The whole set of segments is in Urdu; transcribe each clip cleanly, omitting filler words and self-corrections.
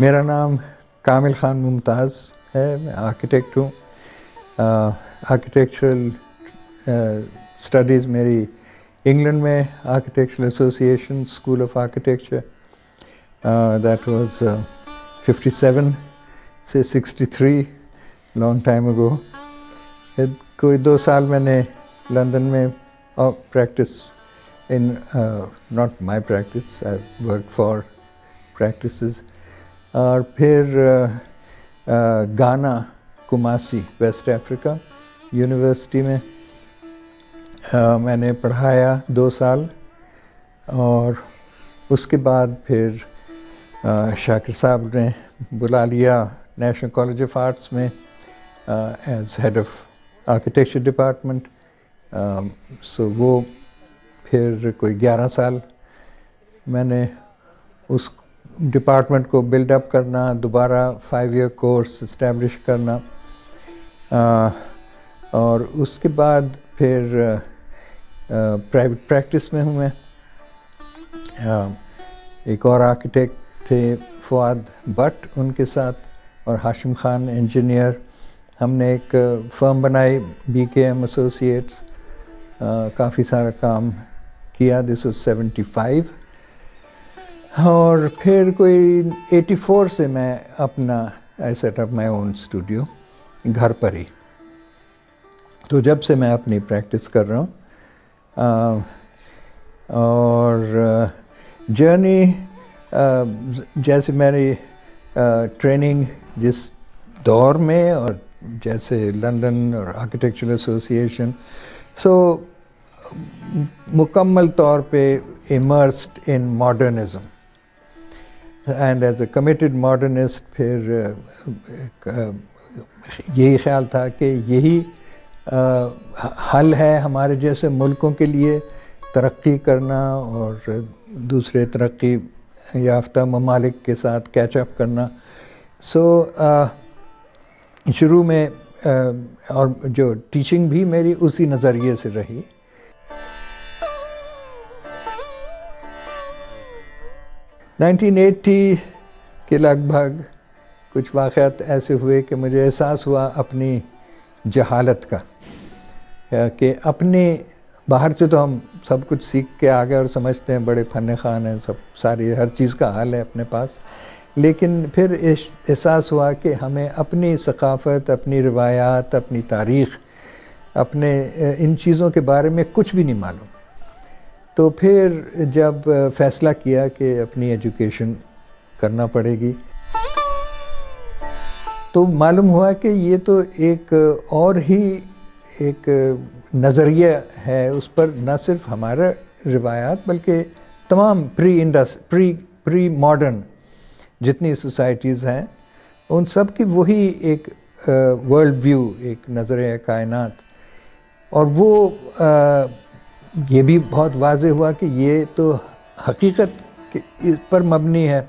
میرا نام کامل خان ممتاز ہے، میں آرکیٹیکٹ ہوں. آرکیٹیکچرل اسٹڈیز میری انگلینڈ میں architectural association school of architecture, that was 57 سے 63 لانگ ٹائم اگو. کوئی 2 سال میں نے لندن میں practice in not my practice, I work for practices. اور پھر گانا، کماسی، ویسٹ افریقہ یونیورسٹی میں میں نے پڑھایا 2 سال. اور اس کے بعد پھر شاکر صاحب نے بلا لیا نیشنل کالج آف آرٹس میں as head of architecture department. So وہ پھر کوئی 11 سال میں نے اس ڈپارٹمنٹ کو بلڈ اپ کرنا، دوبارہ 5 ایئر کورس اسٹیبلش کرنا. اور اس کے بعد پھر پرائیویٹ پریکٹس میں ہوں میں. ایک اور آرکیٹیکٹ تھے فؤاد بٹ، ان کے ساتھ، اور ہاشم خان انجینئر، ہم نے ایک فرم بنائی BKM ایسوسیٹس. کافی سارا کام کیا. This was 75. اور پھر کوئی 84 سے میں اپنا آئی سیٹ اپ مائی اون اسٹوڈیو گھر پر ہی. تو جب سے میں اپنی پریکٹس کر رہا ہوں. اور جرنی جیسے میری ٹریننگ جس دور میں، اور جیسے لندن اور آرکیٹیکچرل ایسوسیشن، سو مکمل طور پہ immersed in modernism. And as a committed modernist پھر یہی خیال تھا کہ یہی حل ہے ہمارے جیسے ملکوں کے لیے ترقی کرنا اور دوسرے ترقی یافتہ ممالک کے ساتھ کیچ اپ کرنا. سو شروع میں اور جو ٹیچنگ بھی میری اسی نظریے سے رہی. 1980 کے لگ بھگ کچھ واقعات ایسے ہوئے کہ مجھے احساس ہوا اپنی جہالت کا، کہ اپنے باہر سے تو ہم سب کچھ سیکھ کے آگے اور سمجھتے ہیں بڑے فن خوان ہیں، سب ساری ہر چیز کا حل ہے اپنے پاس. لیکن پھر احساس ہوا کہ ہمیں اپنی ثقافت، اپنی روایات، اپنی تاریخ، اپنے ان چیزوں کے بارے میں کچھ بھی نہیں معلوم. تو پھر جب فیصلہ کیا کہ اپنی ایجوکیشن کرنا پڑے گی، تو معلوم ہوا کہ یہ تو ایک اور ہی ایک نظریہ ہے. اس پر نہ صرف ہمارا روایات بلکہ تمام پری ماڈرن جتنی سوسائٹیز ہیں ان سب کی وہی ایک ورلڈ ویو، ایک نظریہ کائنات. اور وہ یہ بھی بہت واضح ہوا کہ یہ تو حقیقت پر مبنی ہے،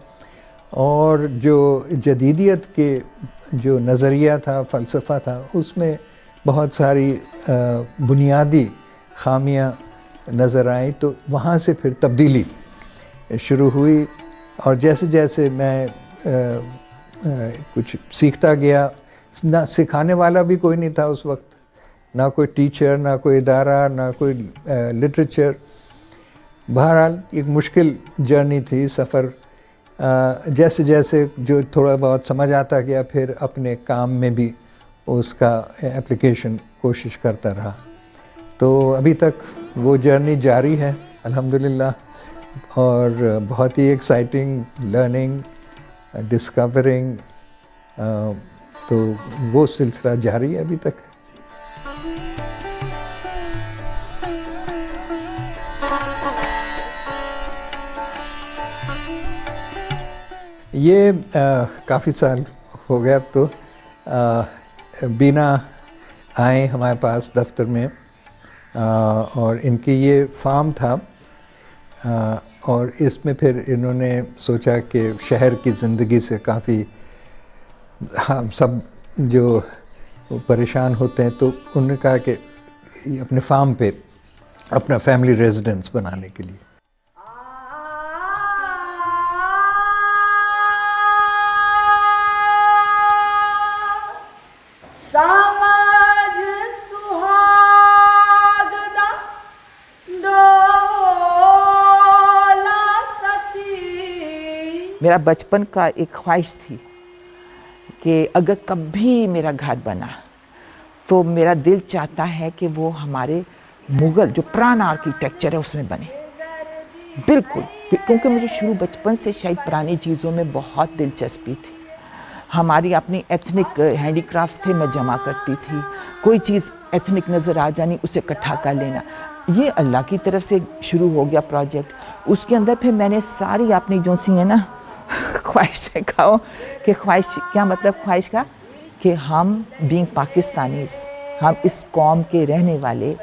اور جو جدیدیت کے جو نظریہ تھا، فلسفہ تھا، اس میں بہت ساری بنیادی خامیاں نظر آئیں. تو وہاں سے پھر تبدیلی شروع ہوئی. اور جیسے جیسے میں کچھ سیکھتا گیا، نہ سکھانے والا بھی کوئی نہیں تھا اس وقت، نہ کوئی ٹیچر، نہ کوئی ادارہ، نہ کوئی لٹریچر. بہرحال ایک مشکل جرنی تھی، سفر. جیسے جیسے جو تھوڑا بہت سمجھ آتا گیا، پھر اپنے کام میں بھی اس کا اپلیکیشن کوشش کرتا رہا. تو ابھی تک وہ جرنی جاری ہے الحمدللہ، اور بہت ہی ایکسائٹنگ، لرننگ، ڈسکورنگ. تو وہ سلسلہ جاری ہے ابھی تک. یہ کافی سال ہو گیا اب تو. بینا آئیں ہمارے پاس دفتر میں، اور ان کی یہ فارم تھا، اور اس میں پھر انہوں نے سوچا کہ شہر کی زندگی سے کافی ہم سب جو پریشان ہوتے ہیں، تو انہوں نے کہا کہ اپنے فارم پہ اپنا فیملی ریزیڈنس بنانے کے لیے. میرا بچپن کا ایک خواہش تھی کہ اگر کبھی میرا گھر بنا تو میرا دل چاہتا ہے کہ وہ ہمارے مغل جو پرانا آرکیٹیکچر ہے اس میں بنے. بالکل، کیونکہ مجھے شروع بچپن سے شاید پرانی چیزوں میں بہت دلچسپی تھی. ہماری اپنی ایتھنک ہینڈی کرافٹس تھے، میں جمع کرتی تھی. کوئی چیز ایتھنک نظر آ جانی اسے اکٹھا کر لینا. یہ اللہ کی طرف سے شروع ہو گیا پروجیکٹ. اس کے اندر پھر میں نے ساری اپنی جو سی ہیں نا خواہشیں کھاؤ کہ خواہش کیا مطلب خواہش کا کہ ہم بینگ پاکستانیز، ہم اس قوم کے رہنے والے،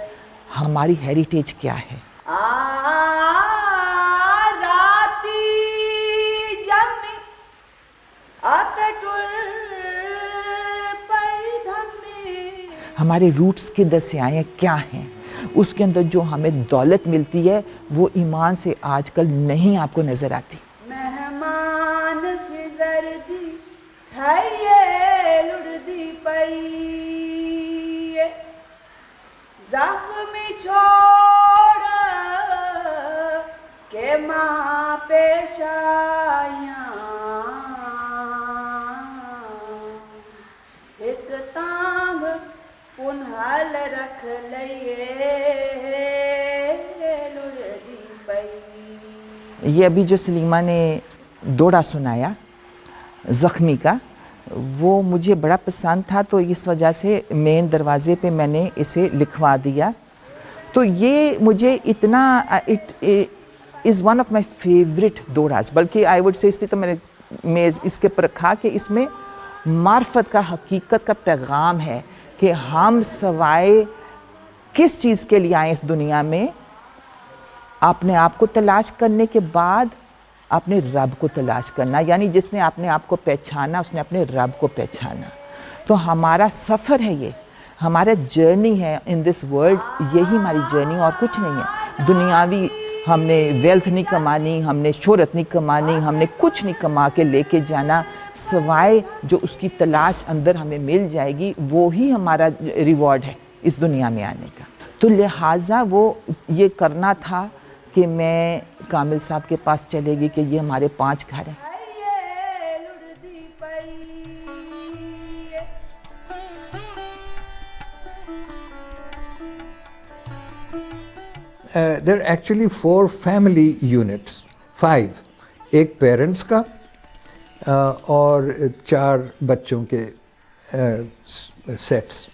ہماری ہیریٹیج کیا ہے. ہمارے روٹس کے اندر سے آئے ہیں کیا ہیں. اس کے اندر جو ہمیں دولت ملتی ہے وہ ایمان سے آج کل نہیں آپ کو نظر آتی. مہمان خزر دی کھائیے لڑدی پئی زخم چھوڑ کے ماں پیش آیاں ایک تانگ پنہل رکھ لئیے لڑدی پئی. یہ ابھی جو سلیمہ نے دوڑا سنایا زخمی کا، وہ مجھے بڑا پسند تھا تو اس وجہ سے مین دروازے پہ میں نے اسے لکھوا دیا. تو یہ مجھے اتنا it is one of my favourite doors, بلکہ آئی وڈ سے اس لیے تو میں نے اس کے پر رکھا کہ اس میں معرفت کا، حقیقت کا پیغام ہے کہ ہم سوائے کس چیز کے لیے آئیں اس دنیا میں، اپنے آپ کو تلاش کرنے کے بعد اپنے رب کو تلاش کرنا. یعنی جس نے اپنے آپ کو پہچانا اس نے اپنے رب کو پہچانا. تو ہمارا سفر ہے، یہ ہمارا جرنی ہے ان دس ورلڈ. یہی ہماری جرنی اور کچھ نہیں ہے. دنیاوی ہم نے ویلتھ نہیں کمانی، ہم نے شہرت نہیں کمانی، ہم نے کچھ نہیں کما کے لے کے جانا سوائے جو اس کی تلاش اندر ہمیں مل جائے گی، وہی ہمارا ریوارڈ ہے اس دنیا میں آنے کا. تو لہٰذا وہ یہ کرنا تھا کہ میں کامل صاحب کے پاس چلے گی کہ یہ ہمارے 5 گھر ہیں. There are actually 4 family units, 5. ایک پیرنٹس کا اور 4 بچوں کے سیٹس.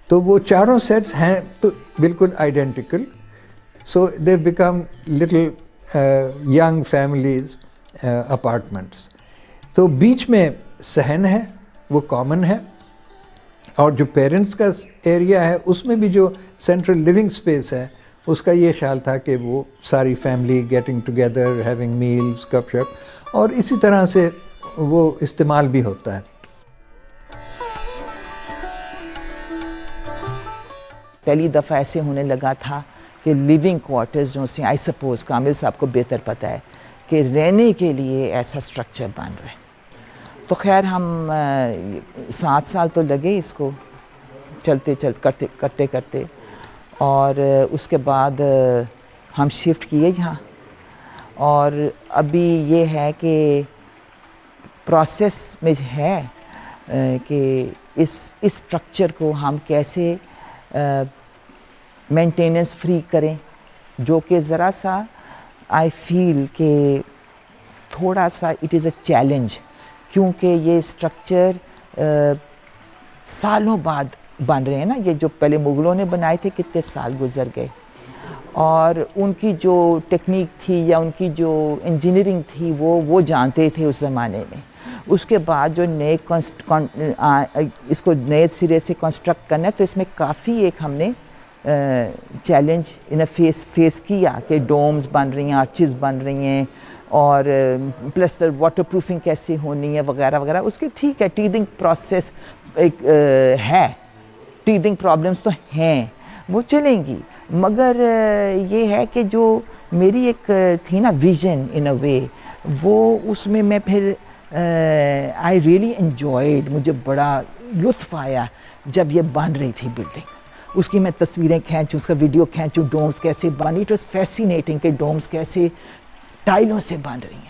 تو وہ چاروں سیٹس ہیں تو بالکل identical. So they've become little young families apartments. تو بیچ میں صحن ہے وہ کامن ہے، اور جو پیرنٹس کا ایریا ہے اس میں بھی جو سینٹرل لیونگ اسپیس ہے اس کا یہ خیال تھا کہ وہ ساری family getting together, having meals, گپ شپ، اور اسی طرح سے وہ استعمال بھی ہوتا ہے. پہلی دفعہ ایسے ہونے لگا تھا کہ لیونگ کوارٹرز جو سے آئی سپوز کامل صاحب کو بہتر پتہ ہے کہ رہنے کے لیے ایسا سٹرکچر بن رہا ہے. تو خیر ہم 7 سال تو لگے اس کو کرتے کرتے، اور اس کے بعد ہم شفٹ کیے یہاں. اور ابھی یہ ہے کہ پروسیس میں ہے کہ اس اسٹرکچر کو ہم کیسے مینٹیننس فری کریں، جو کہ ذرا سا آئی فیل کہ تھوڑا سا اٹ از اے چیلنج، کیونکہ یہ اسٹرکچر سالوں بعد بن رہے ہیں نا. یہ جو پہلے مغلوں نے بنائے تھے کتنے سال گزر گئے، اور ان کی جو ٹیکنیک تھی یا ان کی جو انجینئرنگ تھی وہ جانتے تھے اس زمانے میں. اس کے بعد جو نئے اس کو نئے سرے سے کنسٹرکٹ کرنا ہے، تو اس میں کافی ایک ہم نے چیلنج فیس کیا کہ ڈومز بن رہی ہیں، آرچز بن رہی ہیں، اور پلس واٹر پروفنگ کیسے ہونی ہے وغیرہ وغیرہ. اس کے ٹھیک ہے ٹیدنگ پروسیس ایک ہے، ٹیدنگ پرابلمس تو ہیں، وہ چلیں گی. مگر یہ ہے کہ جو میری ایک تھی نا ویژن ان اے وے، وہ اس میں پھر آئی ریئلی انجوائڈ، مجھے بڑا لطف آیا جب یہ بن رہی تھی بلڈنگ. اس کی میں تصویریں کھینچوں، اس کا ویڈیو کھینچوں، ڈومز کیسے بنی. اٹ واز فیسینیٹنگ کہ ڈومز کیسے ٹائلوں سے بن رہی ہیں.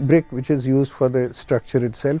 brick which is used for the structure itself.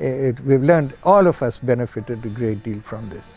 we've learned, all of us benefited a great deal from this.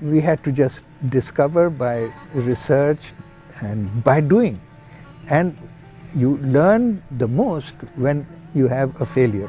we had to just discover by research and by doing, and you learn the most when you have a failure.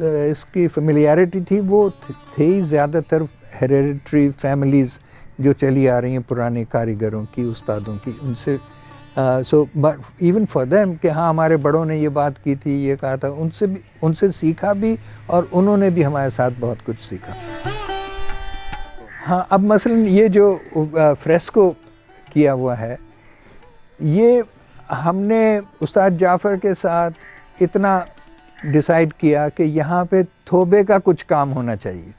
اس کی فیملیرٹی تھی وہ تھے ہی زیادہ تر ہیریڈیٹری فیملیز جو چلی آ رہی ہیں پرانے کاریگروں کی، استادوں کی، ان سے سو ایون فار دیم کہ ہاں ہمارے بڑوں نے یہ بات کی تھی، یہ کہا تھا، ان سے سیکھا بھی اور انہوں نے بھی ہمارے ساتھ بہت کچھ سیکھا. ہاں اب مثلا یہ جو فریسکو کیا ہوا ہے، یہ ہم نے استاد جعفر کے ساتھ اتنا ڈیسائیڈ کیا کہ یہاں پہ تھوبے کا کچھ کام ہونا چاہیے،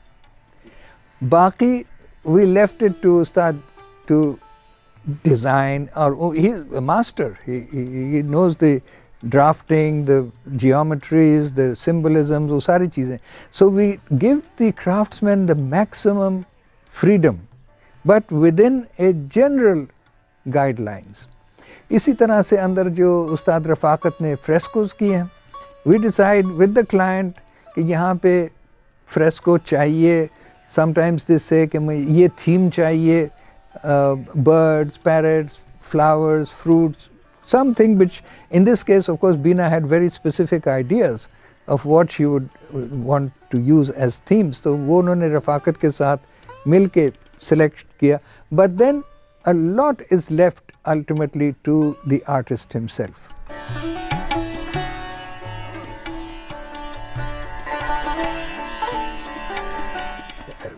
باقی we left it to ustad to design. اور he is a master, he knows the drafting, the geometries, the symbolism, وہ ساری چیزیں. So we gave the craftsmen the maximum freedom but within a general guidelines. اسی طرح سے اندر جو استاد رفاقت نے فریسکوز کیے ہیں، we decide with the client کہ یہاں پہ فریسکو چاہیے. sometimes they say کہ یہ تھیم چاہیے، birds, parrots, flowers, fruits, something which in this case of course Beena had very specific ideas of what she would want to use as themes. تو وہ انہوں نے رفاقت کے ساتھ مل کے سلیکٹ کیا. But then a lot is left ultimately to the artist himself.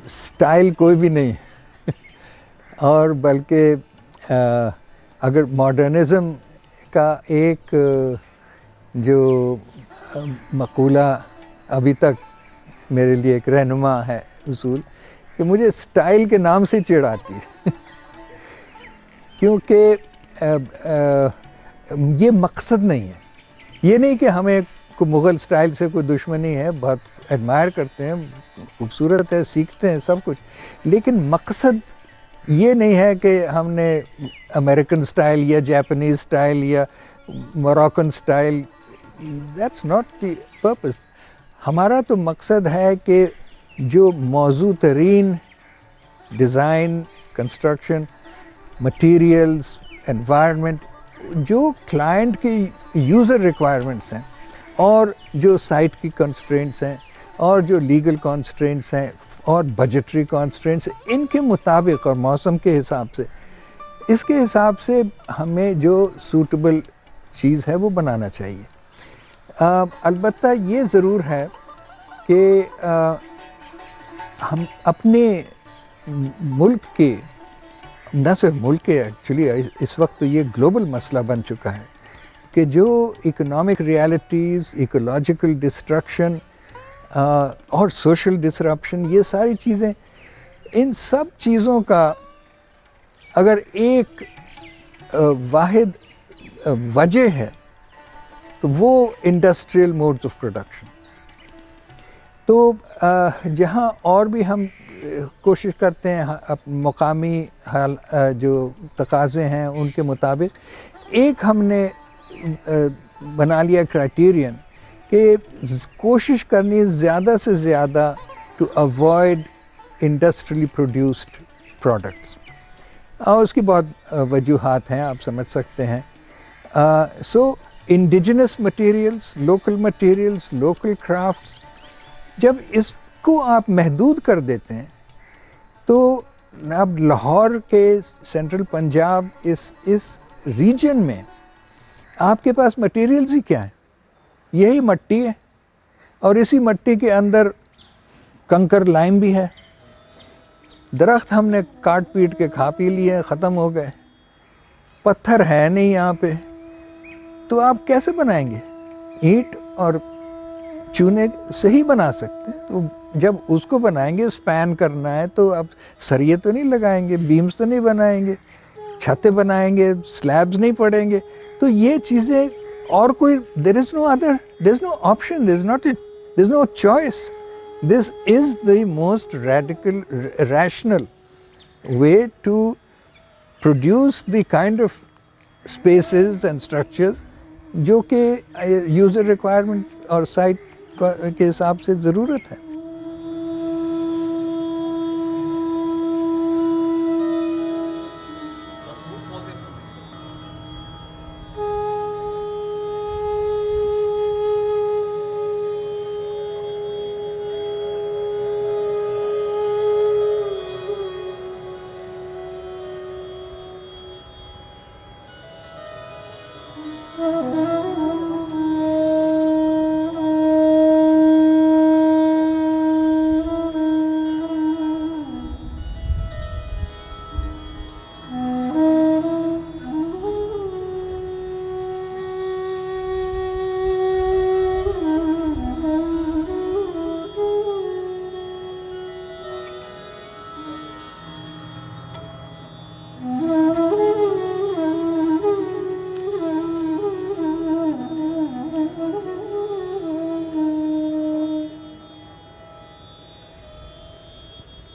Style کوئی بھی نہیں اور بلکہ اگر ماڈرنزم کا ایک جو مقولہ ابھی تک میرے لیے ایک رہنما ہے اصول، کہ مجھے اسٹائل کے نام سے چڑ آتی ہے کیونکہ یہ مقصد نہیں ہے. یہ نہیں کہ ہمیں مغل اسٹائل سے کوئی دشمنی ہے، بہت ایڈمائر کرتے ہیں، خوبصورت ہے، سیکھتے ہیں سب کچھ، لیکن مقصد یہ نہیں ہے کہ ہم نے امریکن اسٹائل یا جاپنیز اسٹائل یا Moroccan style, that's not the purpose. ہمارا تو مقصد ہے کہ جو موزوں ترین ڈیزائن، کنسٹرکشن، مٹیریلز، انوائرمنٹ، جو کلائنٹ کی یوزر ریکوائرمنٹس ہیں اور جو سائٹ کی کنسٹرینٹس ہیں اور جو لیگل کانسٹرینٹس ہیں اور بجٹری کانسٹرینٹس، ان کے مطابق اور موسم کے حساب سے، اس کے حساب سے ہمیں جو سوٹیبل چیز ہے وہ بنانا چاہیے. البتہ یہ ضرور ہے کہ ہم اپنے ملک کے، نہ صرف ملک کے، ایکچولی اس وقت تو یہ گلوبل مسئلہ بن چکا ہے کہ جو اکنامک ریالٹیز، ایکولوجیکل ڈسٹرکشن اور سوشل ڈسرپشن، یہ ساری چیزیں، ان سب چیزوں کا اگر ایک واحد وجہ ہے تو وہ انڈسٹریل موڈز آف پروڈکشن. تو جہاں اور بھی ہم کوشش کرتے ہیں مقامی جو تقاضے ہیں ان کے مطابق، ایک ہم نے بنا لیا کرائٹیرین کہ کوشش کرنی زیادہ سے زیادہ to avoid industrially produced products, اور اس کی بہت وجوہات ہیں، آپ سمجھ سکتے ہیں. سو انڈیجنس مٹیریلز، لوکل کرافٹس، جب اس کو آپ محدود کر دیتے ہیں تو اب لاہور کے سینٹرل پنجاب اس ریجن میں آپ کے پاس مٹیریلز ہی کیا ہیں؟ یہی مٹی ہے، اور اسی مٹی کے اندر کنکر لائم بھی ہے. درخت ہم نے کاٹ پیٹ کے کھا پی لیے، ختم ہو گئے، پتھر ہے نہیں یہاں پہ، تو آپ کیسے بنائیں گے؟ اینٹ اور چونے سے ہی بنا سکتے ہیں. تو جب اس کو بنائیں گے، اسپین کرنا ہے، تو آپ سریے تو نہیں لگائیں گے، بیمز تو نہیں بنائیں گے، چھتیں بنائیں گے، سلیبز نہیں پڑیں گے. تو یہ چیزیں اور کوئی there is no option, there is no choice. This is the most radical, rational way to produce the kind of spaces and structures جو کہ یوزر ریکوائرمنٹ اور سائٹ کے حساب سے ضرورت ہے.